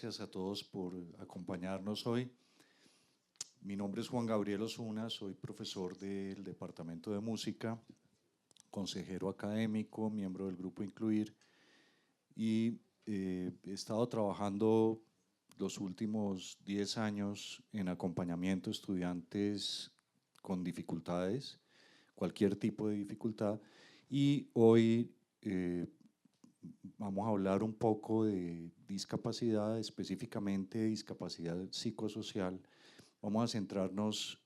gracias a todos por acompañarnos hoy. Mi nombre es Juan Gabriel Osuna, soy profesor del Departamento de Música, consejero académico, miembro del Grupo Incluir y he estado trabajando los últimos 10 años en acompañamiento a estudiantes con dificultades, cualquier tipo de dificultad, y hoy vamos a hablar un poco de discapacidad, específicamente discapacidad psicosocial. Vamos a centrarnos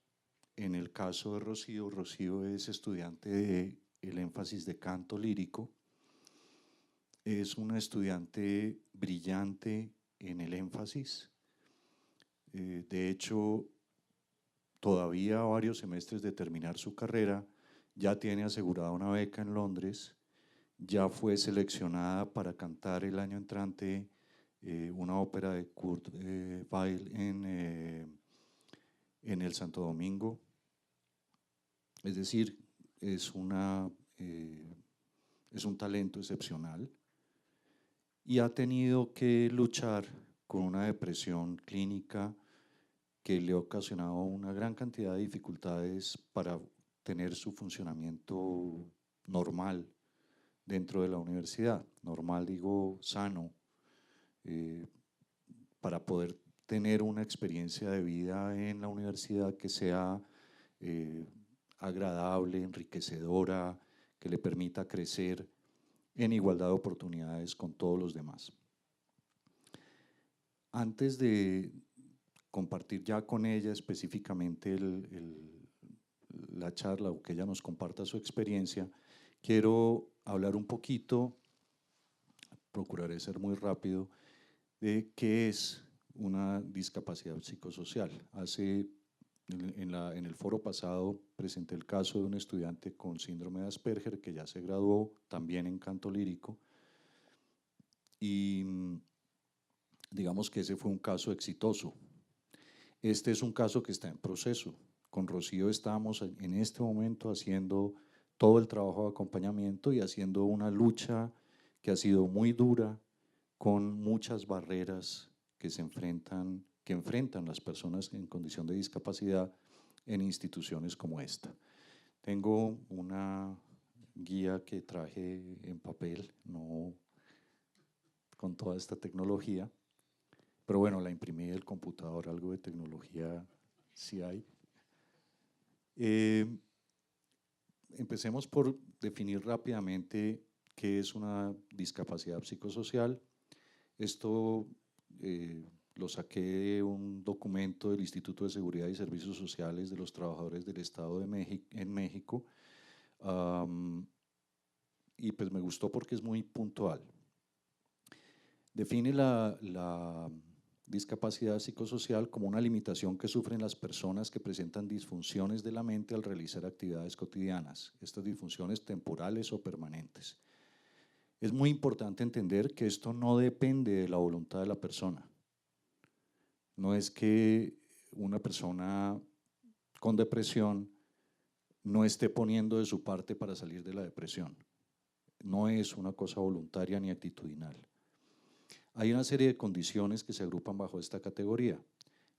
en el caso de Rocío. Rocío es estudiante del énfasis de canto lírico. Es una estudiante brillante en el énfasis. De hecho, todavía a varios semestres de terminar su carrera, ya tiene asegurada una beca en Londres. Ya fue seleccionada para cantar el año entrante una ópera de Kurt Weill en el Santo Domingo. Es decir, es un talento excepcional y ha tenido que luchar con una depresión clínica que le ha ocasionado una gran cantidad de dificultades para tener su funcionamiento normal dentro de la universidad. Normal, digo, sano, para poder tener una experiencia de vida en la universidad que sea agradable, enriquecedora, que le permita crecer en igualdad de oportunidades con todos los demás. Antes de compartir ya con ella específicamente la charla o que ella nos comparta su experiencia, quiero hablar un poquito, procuraré ser muy rápido, de qué es una discapacidad psicosocial. En el foro pasado presenté el caso de un estudiante con síndrome de Asperger que ya se graduó también en canto lírico y digamos que ese fue un caso exitoso. Este es un caso que está en proceso. Con Rocío estamos en este momento haciendo todo el trabajo de acompañamiento y haciendo una lucha que ha sido muy dura, con muchas barreras que enfrentan las personas en condición de discapacidad en instituciones como esta. Tengo una guía que traje en papel, no con toda esta tecnología, pero bueno, la imprimí del computador, algo de tecnología sí hay. Empecemos por definir rápidamente qué es una discapacidad psicosocial. Esto lo saqué de un documento del Instituto de Seguridad y Servicios Sociales de los Trabajadores del Estado en México, y pues me gustó porque es muy puntual. Define la discapacidad psicosocial como una limitación que sufren las personas que presentan disfunciones de la mente al realizar actividades cotidianas, estas disfunciones temporales o permanentes. Es muy importante entender que esto no depende de la voluntad de la persona. No es que una persona con depresión no esté poniendo de su parte para salir de la depresión. No es una cosa voluntaria ni actitudinal. Hay una serie de condiciones que se agrupan bajo esta categoría.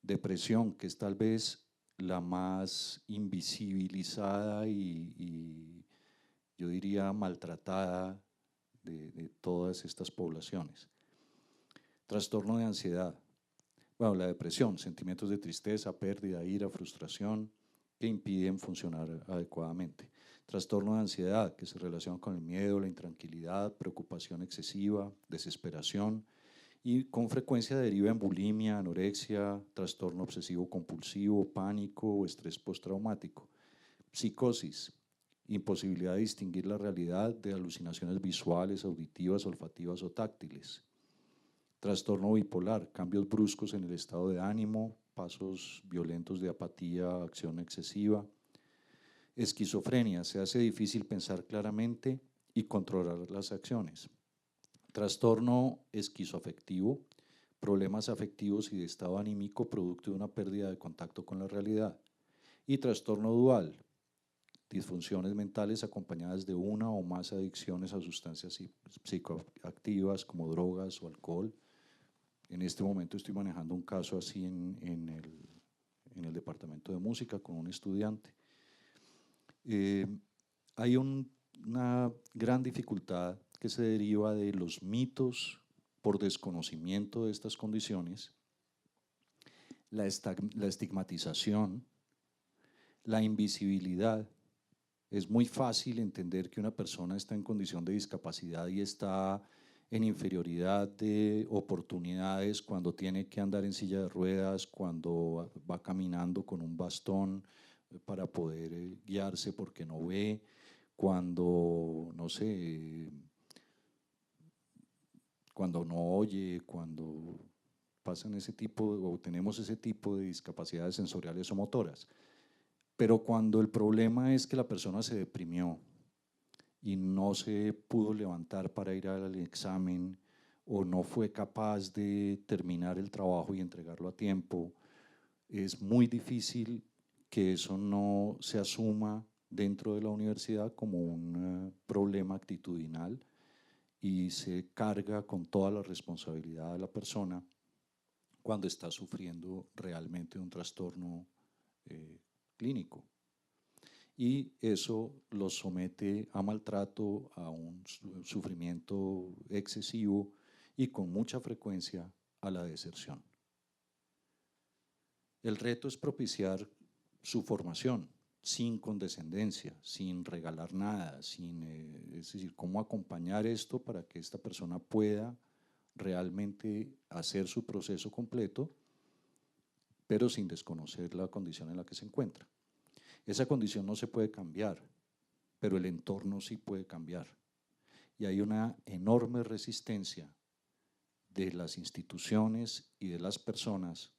Depresión, que es tal vez la más invisibilizada y yo diría maltratada de todas estas poblaciones. Trastorno de ansiedad. Bueno, la depresión, sentimientos de tristeza, pérdida, ira, frustración que impiden funcionar adecuadamente. Trastorno de ansiedad, que se relaciona con el miedo, la intranquilidad, preocupación excesiva, desesperación y con frecuencia deriva en bulimia, anorexia, trastorno obsesivo compulsivo, pánico o estrés postraumático. Psicosis, imposibilidad de distinguir la realidad de alucinaciones visuales, auditivas, olfativas o táctiles. Trastorno bipolar, cambios bruscos en el estado de ánimo, pasos violentos de apatía, acción excesiva. Esquizofrenia, se hace difícil pensar claramente y controlar las acciones. Trastorno esquizoafectivo, problemas afectivos y de estado anímico producto de una pérdida de contacto con la realidad. Y trastorno dual, disfunciones mentales acompañadas de una o más adicciones a sustancias psicoactivas como drogas o alcohol, En este momento estoy manejando un caso así en el departamento de música con un estudiante. Hay una gran dificultad que se deriva de los mitos por desconocimiento de estas condiciones, la estigmatización, la invisibilidad. Es muy fácil entender que una persona está en condición de discapacidad y está en inferioridad de oportunidades cuando tiene que andar en silla de ruedas, cuando va caminando con un bastón para poder guiarse porque no ve, cuando, no sé, cuando no oye, cuando pasan ese tipo o tenemos ese tipo de discapacidades sensoriales o motoras. Pero cuando el problema es que la persona se deprimió y no se pudo levantar para ir al examen o no fue capaz de terminar el trabajo y entregarlo a tiempo, es muy difícil que eso no se asuma dentro de la universidad como un problema actitudinal y se carga con toda la responsabilidad de la persona cuando está sufriendo realmente un trastorno clínico. Y eso los somete a maltrato, a un sufrimiento excesivo y con mucha frecuencia a la deserción. El reto es propiciar su formación sin condescendencia, sin regalar nada, es decir, cómo acompañar esto para que esta persona pueda realmente hacer su proceso completo, pero sin desconocer la condición en la que se encuentra. Esa condición no se puede cambiar, pero el entorno sí puede cambiar. Y hay una enorme resistencia de las instituciones y de las personas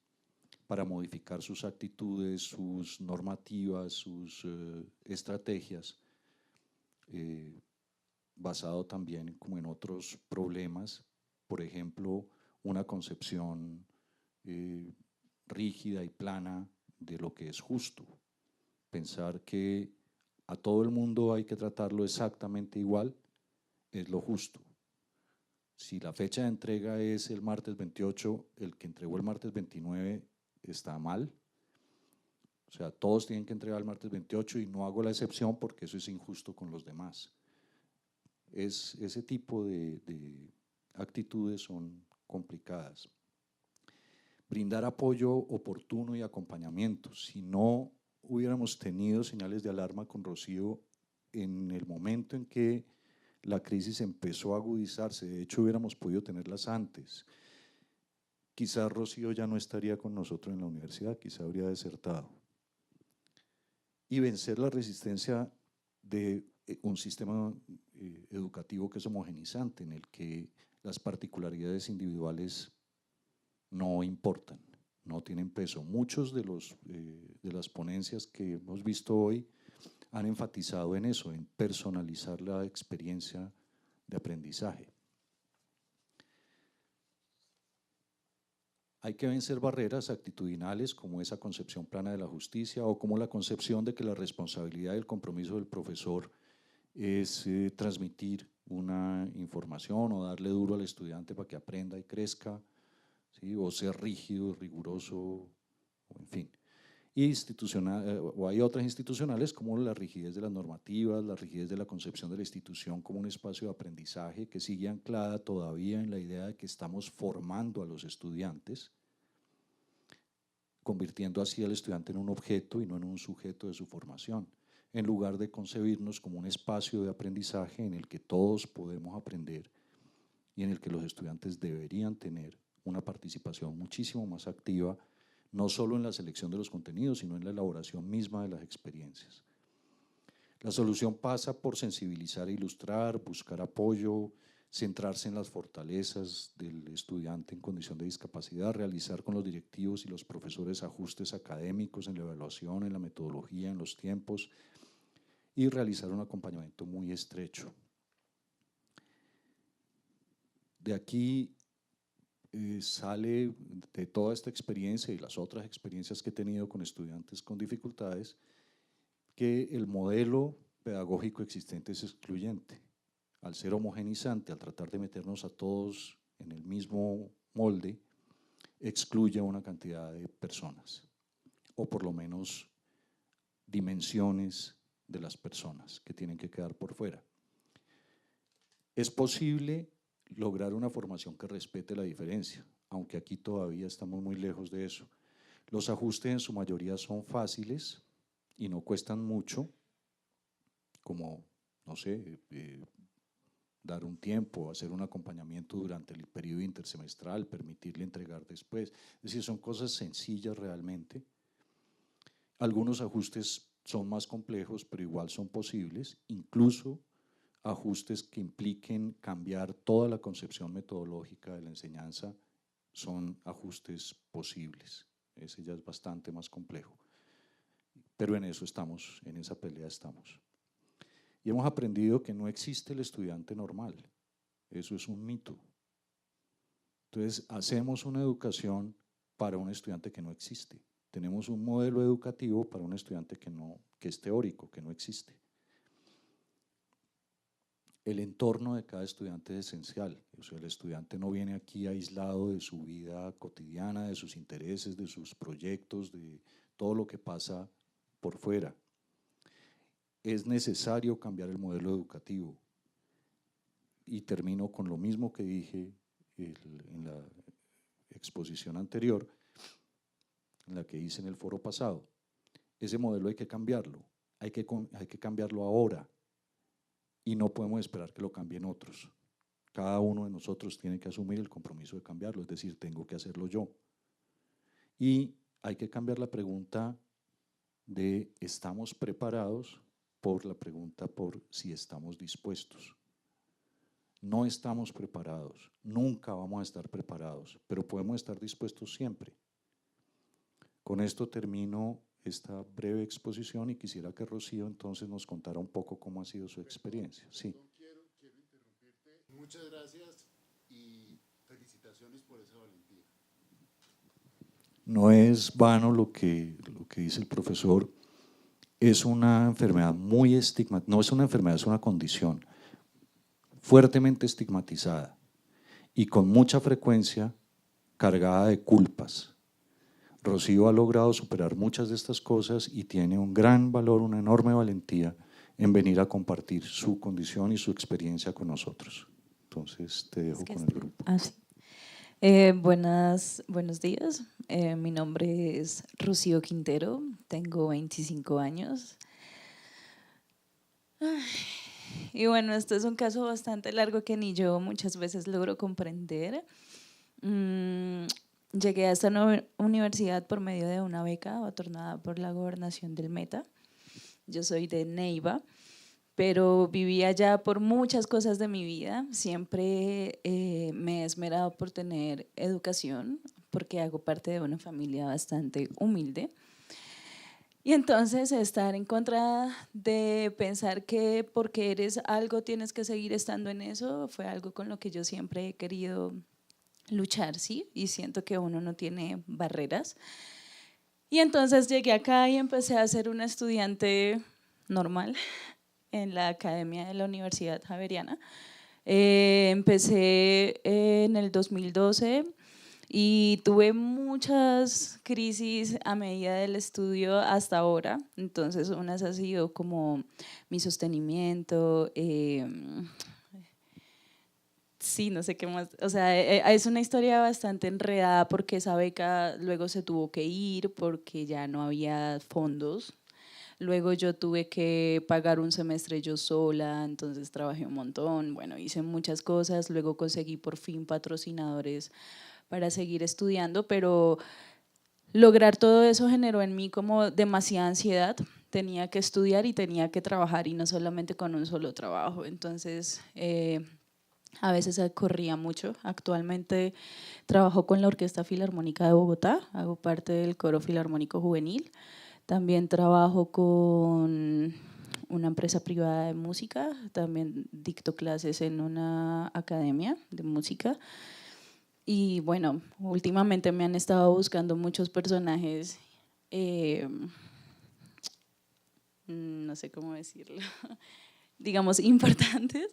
para modificar sus actitudes, sus normativas, sus estrategias, basado también como en otros problemas, por ejemplo, una concepción rígida y plana de lo que es justo. Pensar que a todo el mundo hay que tratarlo exactamente igual es lo justo. Si la fecha de entrega es el martes 28, el que entregó el martes 29 está mal. O sea, todos tienen que entregar el martes 28 y no hago la excepción porque eso es injusto con los demás. Ese tipo de actitudes son complicadas. Brindar apoyo oportuno y acompañamiento. Si no hubiéramos tenido señales de alarma con Rocío en el momento en que la crisis empezó a agudizarse, de hecho hubiéramos podido tenerlas antes, quizás Rocío ya no estaría con nosotros en la universidad, quizá habría desertado. Y vencer la resistencia de un sistema educativo que es homogenizante, en el que las particularidades individuales no importan, no tienen peso. Muchos de las ponencias que hemos visto hoy han enfatizado en eso, en personalizar la experiencia de aprendizaje. Hay que vencer barreras actitudinales como esa concepción plana de la justicia o como la concepción de que la responsabilidad y el compromiso del profesor es transmitir una información o darle duro al estudiante para que aprenda y crezca, ¿sí? O ser rígido, riguroso, en fin. O hay otras institucionales como la rigidez de las normativas, la rigidez de la concepción de la institución como un espacio de aprendizaje que sigue anclada todavía en la idea de que estamos formando a los estudiantes, convirtiendo así al estudiante en un objeto y no en un sujeto de su formación, en lugar de concebirnos como un espacio de aprendizaje en el que todos podemos aprender y en el que los estudiantes deberían tener una participación muchísimo más activa, no solo en la selección de los contenidos, sino en la elaboración misma de las experiencias. La solución pasa por sensibilizar e ilustrar, buscar apoyo, centrarse en las fortalezas del estudiante en condición de discapacidad, realizar con los directivos y los profesores ajustes académicos en la evaluación, en la metodología, en los tiempos y realizar un acompañamiento muy estrecho. De aquí sale de toda esta experiencia y las otras experiencias que he tenido con estudiantes con dificultades, que el modelo pedagógico existente es excluyente. Al ser homogenizante, al tratar de meternos a todos en el mismo molde, excluye a una cantidad de personas, o por lo menos dimensiones de las personas que tienen que quedar por fuera. Es posible lograr una formación que respete la diferencia, aunque aquí todavía estamos muy lejos de eso. Los ajustes en su mayoría son fáciles y no cuestan mucho, como, no sé, dar un tiempo, hacer un acompañamiento durante el periodo intersemestral, permitirle entregar después. Es decir, son cosas sencillas realmente. Algunos ajustes son más complejos, pero igual son posibles, incluso ajustes que impliquen cambiar toda la concepción metodológica de la enseñanza son ajustes posibles. Ese ya es bastante más complejo. Pero en eso estamos, en esa pelea estamos. Y hemos aprendido que no existe el estudiante normal. Eso es un mito. Entonces, hacemos una educación para un estudiante que no existe. Tenemos un modelo educativo para un estudiante que es teórico, que no existe. El entorno de cada estudiante es esencial. O sea, el estudiante no viene aquí aislado de su vida cotidiana, de sus intereses, de sus proyectos, de todo lo que pasa por fuera. Es necesario cambiar el modelo educativo. Y termino con lo mismo que dije en la exposición anterior, en la que hice en el foro pasado. Ese modelo hay que cambiarlo, hay que cambiarlo ahora y no podemos esperar que lo cambien otros. Cada uno de nosotros tiene que asumir el compromiso de cambiarlo, es decir, tengo que hacerlo yo. Y hay que cambiar la pregunta de ¿estamos preparados? Por la pregunta por si estamos dispuestos. No estamos preparados, nunca vamos a estar preparados, pero podemos estar dispuestos siempre. Con esto termino esta breve exposición y quisiera que Rocío entonces nos contara un poco cómo ha sido su experiencia. Sí. Quiero interrumpirte. Muchas gracias y felicitaciones por esa valentía. No es vano lo que dice el profesor. Es una enfermedad muy estigmatizada, no es una enfermedad, es una condición fuertemente estigmatizada y con mucha frecuencia cargada de culpas. Rocío ha logrado superar muchas de estas cosas y tiene un gran valor, una enorme valentía en venir a compartir su condición y su experiencia con nosotros. Entonces te dejo con el grupo. Sí. Buenos días. Mi nombre es Rocío Quintero, tengo 25 años. Y bueno, este es un caso bastante largo que ni yo muchas veces logro comprender. Llegué a esta universidad por medio de una beca otorgada por la Gobernación del Meta. Yo soy de Neiva, pero viví allá por muchas cosas de mi vida. Siempre me he esmerado por tener educación, porque hago parte de una familia bastante humilde. Y entonces estar en contra de pensar que porque eres algo tienes que seguir estando en eso fue algo con lo que yo siempre he querido luchar, ¿sí? Y siento que uno no tiene barreras. Y entonces llegué acá y empecé a ser una estudiante normal en la academia de la Universidad Javeriana. Empecé en el 2012 y tuve muchas crisis a medida del estudio hasta ahora. Entonces, unas ha sido como mi sostenimiento, sí, no sé qué más. O sea, es una historia bastante enredada porque esa beca luego se tuvo que ir porque ya no había fondos. Luego yo tuve que pagar un semestre yo sola, entonces trabajé un montón, bueno, hice muchas cosas, luego conseguí por fin patrocinadores para seguir estudiando, pero lograr todo eso generó en mí como demasiada ansiedad. Tenía que estudiar y tenía que trabajar y no solamente con un solo trabajo, entonces a veces corría mucho. Actualmente trabajo con la Orquesta Filarmónica de Bogotá, hago parte del Coro Filarmónico Juvenil. También trabajo con una empresa privada de música, también dicto clases en una academia de música. Y bueno, últimamente me han estado buscando muchos personajes, no sé cómo decirlo, digamos, importantes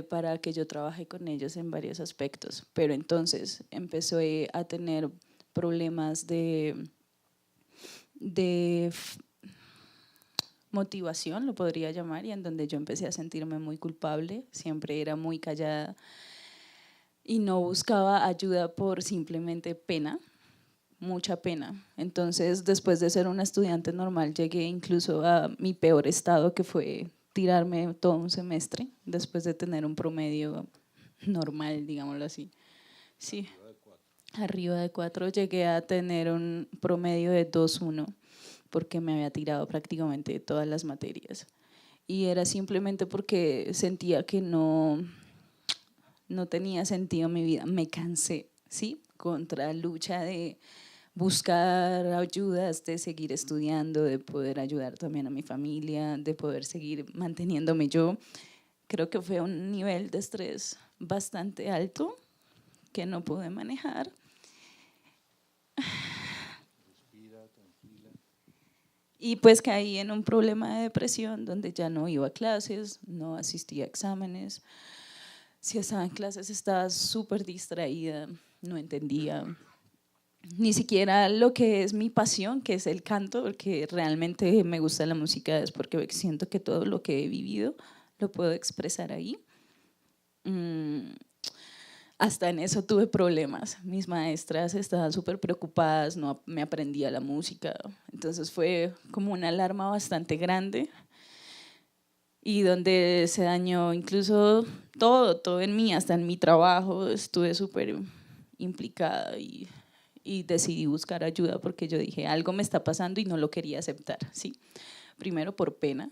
para que yo trabaje con ellos en varios aspectos. Pero entonces empecé a tener problemas de motivación, lo podría llamar, y en donde yo empecé a sentirme muy culpable, siempre era muy callada y no buscaba ayuda por simplemente pena, mucha pena. Entonces, después de ser una estudiante normal, llegué incluso a mi peor estado, que fue tirarme todo un semestre, después de tener un promedio normal, digámoslo así. Sí, arriba de 4, llegué a tener un promedio de 2,1, porque me había tirado prácticamente todas las materias. Y era simplemente porque sentía que no tenía sentido mi vida. Me cansé, ¿sí? Contra la lucha de buscar ayudas, de seguir estudiando, de poder ayudar también a mi familia, de poder seguir manteniéndome yo. Creo que fue un nivel de estrés bastante alto que no pude manejar. Y pues caí en un problema de depresión donde ya no iba a clases, no asistía a exámenes. Si estaba en clases estaba súper distraída, no entendía ni siquiera lo que es mi pasión, que es el canto, porque realmente me gusta la música, es porque siento que todo lo que he vivido lo puedo expresar ahí. Hasta en eso tuve problemas. Mis maestras estaban súper preocupadas, no me aprendía la música. Entonces fue como una alarma bastante grande y donde se dañó incluso todo en mí, hasta en mi trabajo. Estuve súper implicada y decidí buscar ayuda porque yo dije, algo me está pasando y no lo quería aceptar, ¿sí? Primero por pena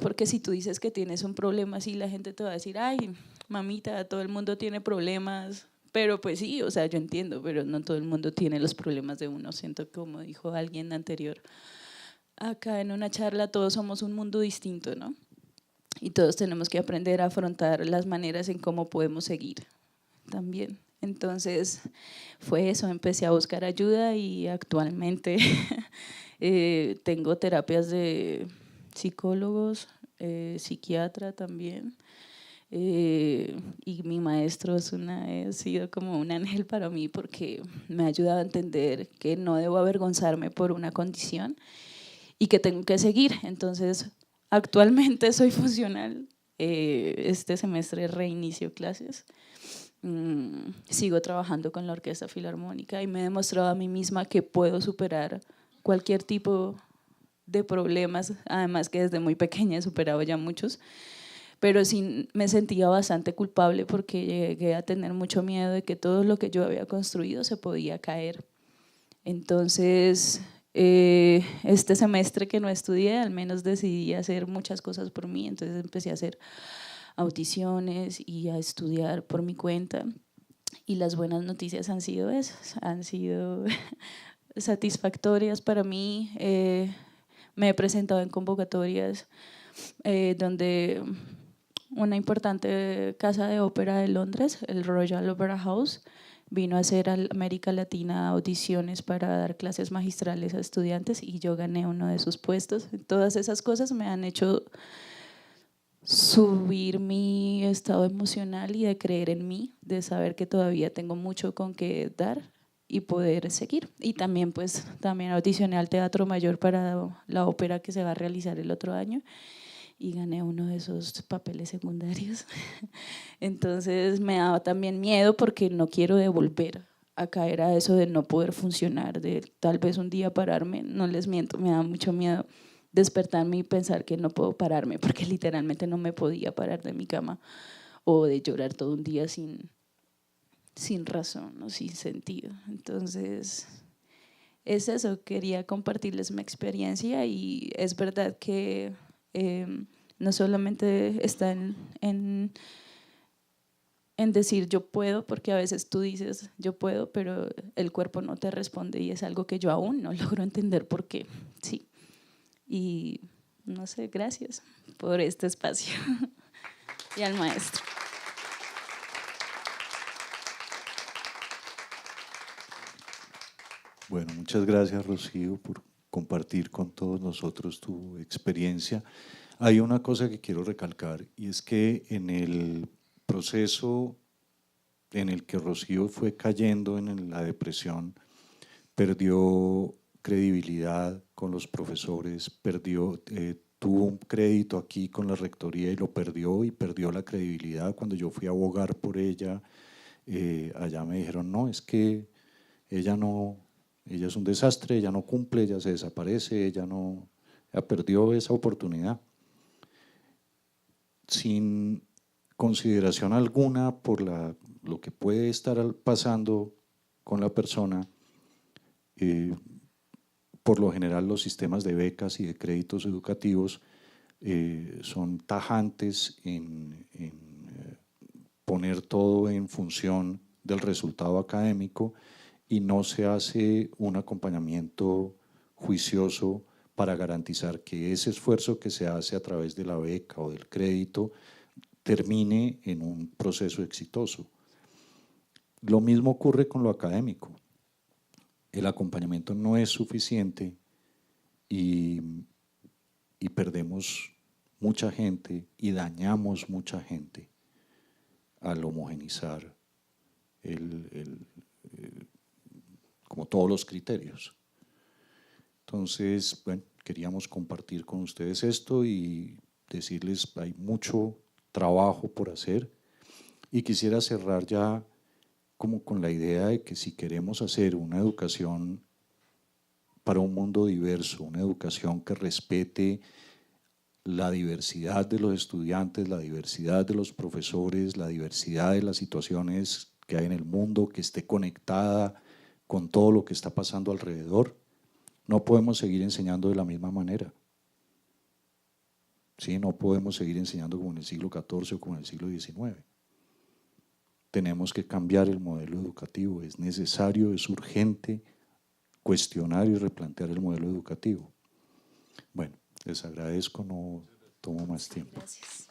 porque si tú dices que tienes un problema así, la gente te va a decir, ay, mamita, todo el mundo tiene problemas, pero pues sí, o sea, yo entiendo, pero no todo el mundo tiene los problemas de uno. Siento, como dijo alguien anterior, acá en una charla todos somos un mundo distinto, ¿no? Y todos tenemos que aprender a afrontar las maneras en cómo podemos seguir también. Entonces fue eso, empecé a buscar ayuda y actualmente tengo terapias de psicólogos, psiquiatra también, y mi maestro ha sido como un ángel para mí porque me ha ayudado a entender que no debo avergonzarme por una condición y que tengo que seguir. Entonces, actualmente soy funcional, este semestre reinicio clases. Sigo trabajando con la Orquesta Filarmónica y me he demostrado a mí misma que puedo superar cualquier tipo de problemas, además que desde muy pequeña he superado ya muchos, pero sí me sentía bastante culpable porque llegué a tener mucho miedo de que todo lo que yo había construido se podía caer. Entonces, este semestre que no estudié, al menos decidí hacer muchas cosas por mí, entonces empecé a hacer audiciones y a estudiar por mi cuenta. Y las buenas noticias han sido esas, han sido satisfactorias para mí. Me he presentado en convocatorias donde una importante casa de ópera de Londres, el Royal Opera House, vino a hacer a América Latina audiciones para dar clases magistrales a estudiantes y yo gané uno de sus puestos. Todas esas cosas me han hecho subir mi estado emocional y de creer en mí, de saber que todavía tengo mucho con qué dar y poder seguir. Y también pues también audicioné al Teatro Mayor para la ópera que se va a realizar el otro año y gané uno de esos papeles secundarios. Entonces me daba también miedo porque no quiero devolver a caer a eso de no poder funcionar, de tal vez un día pararme. No les miento, me da mucho miedo despertarme y pensar que no puedo pararme, porque literalmente no me podía parar de mi cama, o de llorar todo un día sin razón o sin sentido. Entonces es eso, quería compartirles mi experiencia y es verdad que no solamente está en decir yo puedo, porque a veces tú dices yo puedo, pero el cuerpo no te responde y es algo que yo aún no logro entender por qué. Sí. Y no sé, gracias por este espacio y al maestro. Bueno, muchas gracias, Rocío, por compartir con todos nosotros tu experiencia. Hay una cosa que quiero recalcar y es que en el proceso en el que Rocío fue cayendo en la depresión, perdió credibilidad con los profesores, tuvo un crédito aquí con la rectoría y lo perdió, y perdió la credibilidad. Cuando yo fui a abogar por ella, allá me dijeron, no, es que ella es un desastre, ella no cumple, ella se desaparece, ella perdió esa oportunidad. Sin consideración alguna por lo que puede estar pasando con la persona, por lo general los sistemas de becas y de créditos educativos son tajantes en poner todo en función del resultado académico y no se hace un acompañamiento juicioso para garantizar que ese esfuerzo que se hace a través de la beca o del crédito termine en un proceso exitoso. Lo mismo ocurre con lo académico. El acompañamiento no es suficiente y perdemos mucha gente y dañamos mucha gente al homogenizar como todos los criterios. Entonces, bueno, queríamos compartir con ustedes esto y decirles hay mucho trabajo por hacer, y quisiera cerrar ya como con la idea de que si queremos hacer una educación para un mundo diverso, una educación que respete la diversidad de los estudiantes, la diversidad de los profesores, la diversidad de las situaciones que hay en el mundo, que esté conectada con todo lo que está pasando alrededor, no podemos seguir enseñando de la misma manera. ¿Sí? No podemos seguir enseñando como en el siglo XIV o como en el siglo XIX. Tenemos que cambiar el modelo educativo, es necesario, es urgente cuestionar y replantear el modelo educativo. Bueno, les agradezco, no tomo más tiempo. Gracias.